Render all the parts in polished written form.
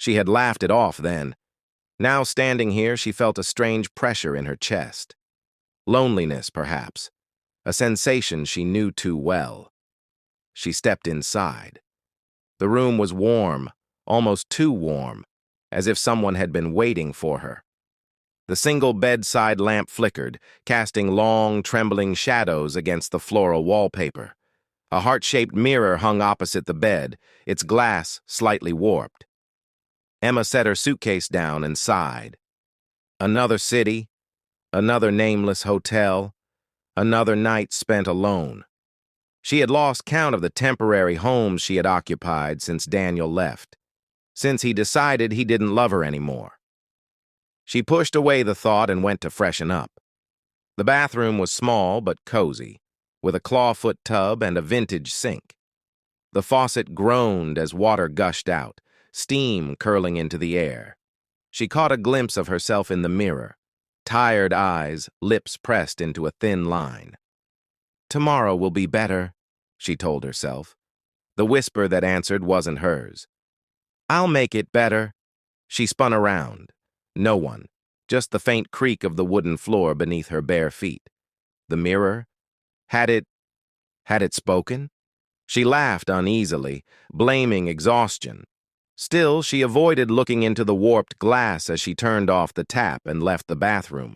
She had laughed it off then. Now, standing here, she felt a strange pressure in her chest. Loneliness, perhaps. A sensation she knew too well. She stepped inside. The room was warm, almost too warm, as if someone had been waiting for her. The single bedside lamp flickered, casting long, trembling shadows against the floral wallpaper. A heart-shaped mirror hung opposite the bed, its glass slightly warped. Emma set her suitcase down and sighed. Another city, another nameless hotel, another night spent alone. She had lost count of the temporary homes she had occupied since Daniel left, since he decided he didn't love her anymore. She pushed away the thought and went to freshen up. The bathroom was small but cozy, with a clawfoot tub and a vintage sink. The faucet groaned as water gushed out, steam curling into the air. She caught a glimpse of herself in the mirror, tired eyes, lips pressed into a thin line. Tomorrow will be better, she told herself. The whisper that answered wasn't hers. I'll make it better. She spun around. No one, just the faint creak of the wooden floor beneath her bare feet. The mirror? Had it spoken? She laughed uneasily, blaming exhaustion. Still, she avoided looking into the warped glass as she turned off the tap and left the bathroom.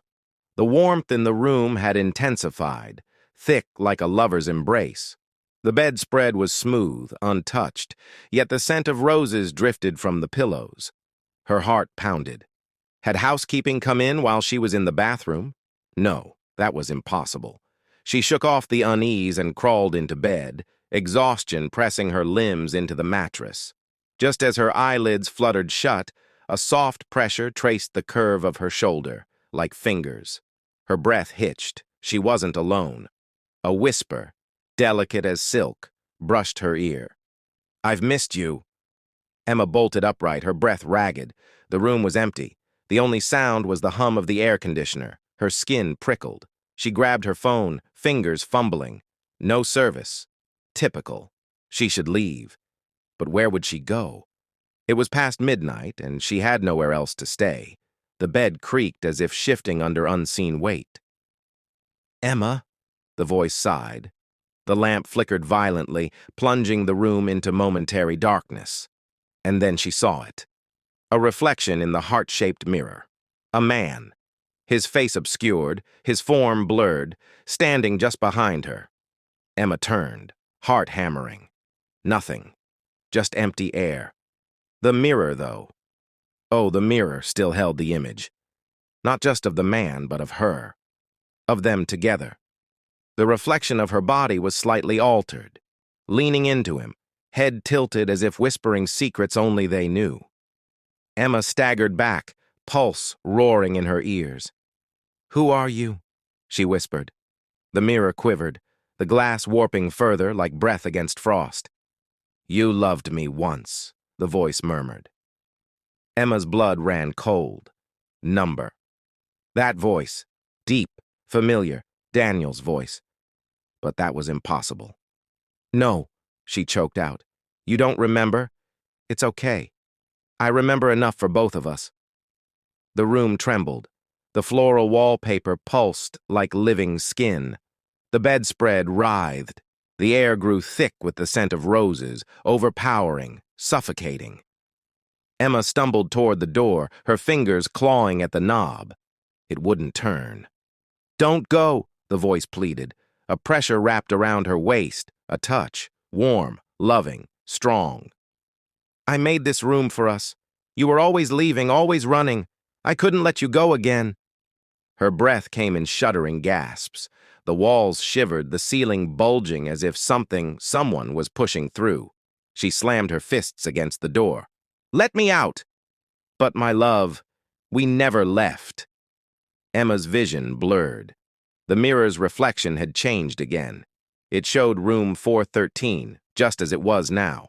The warmth in the room had intensified, thick like a lover's embrace. The bedspread was smooth, untouched, yet the scent of roses drifted from the pillows. Her heart pounded. Had housekeeping come in while she was in the bathroom? No, that was impossible. She shook off the unease and crawled into bed, exhaustion pressing her limbs into the mattress. Just as her eyelids fluttered shut, a soft pressure traced the curve of her shoulder, like fingers. Her breath hitched. She wasn't alone. A whisper, delicate as silk, brushed her ear. I've missed you. Emma bolted upright, her breath ragged. The room was empty. The only sound was the hum of the air conditioner. Her skin prickled. She grabbed her phone, fingers fumbling. No service. Typical. She should leave. But where would she go? It was past midnight, and she had nowhere else to stay. The bed creaked as if shifting under unseen weight. Emma, the voice sighed. The lamp flickered violently, plunging the room into momentary darkness. And then she saw it. A reflection in the heart-shaped mirror. A man. His face obscured, his form blurred, standing just behind her. Emma turned, heart hammering. Nothing. Just empty air. The mirror, though. Oh, the mirror still held the image. Not just of the man, but of her. Of them together. The reflection of her body was slightly altered, leaning into him, head tilted as if whispering secrets only they knew. Emma staggered back, pulse roaring in her ears. Who are you? She whispered. The mirror quivered, the glass warping further like breath against frost. You loved me once, the voice murmured. Emma's blood ran cold. Number. That voice, deep, familiar, Daniel's voice. But that was impossible. No, she choked out. You don't remember? It's okay. I remember enough for both of us. The room trembled. The floral wallpaper pulsed like living skin. The bedspread writhed. The air grew thick with the scent of roses, overpowering, suffocating. Emma stumbled toward the door, her fingers clawing at the knob. It wouldn't turn. Don't go, the voice pleaded. A pressure wrapped around her waist, a touch, warm, loving, strong. I made this room for us. You were always leaving, always running. I couldn't let you go again. Her breath came in shuddering gasps. The walls shivered, the ceiling bulging as if someone was pushing through. She slammed her fists against the door. Let me out! But my love, we never left. Emma's vision blurred. The mirror's reflection had changed again. It showed room 413, just as it was now.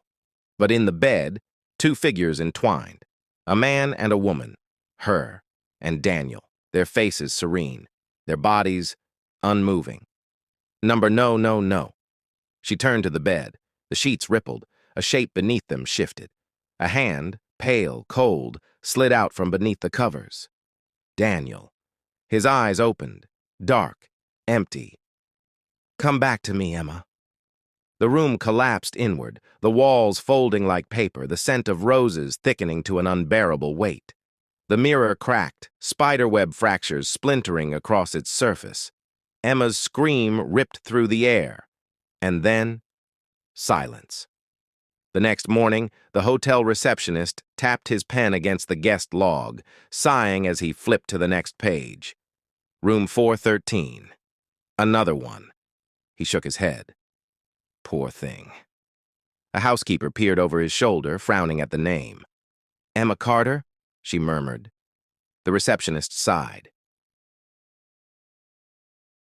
But in the bed, two figures entwined. A man and a woman. Her and Daniel, their faces serene, their bodies unmoving. Number no, no, no. She turned to the bed. The sheets rippled. A shape beneath them shifted. A hand, pale, cold, slid out from beneath the covers. Daniel. His eyes opened, dark, empty. "Come back to me, Emma." The room collapsed inward, the walls folding like paper, the scent of roses thickening to an unbearable weight. The mirror cracked, spiderweb fractures splintering across its surface. Emma's scream ripped through the air. And then, silence. The next morning, the hotel receptionist tapped his pen against the guest log, sighing as he flipped to the next page. Room 413. Another one. He shook his head. Poor thing. A housekeeper peered over his shoulder, frowning at the name. "Emma Carter?" she murmured. The receptionist sighed.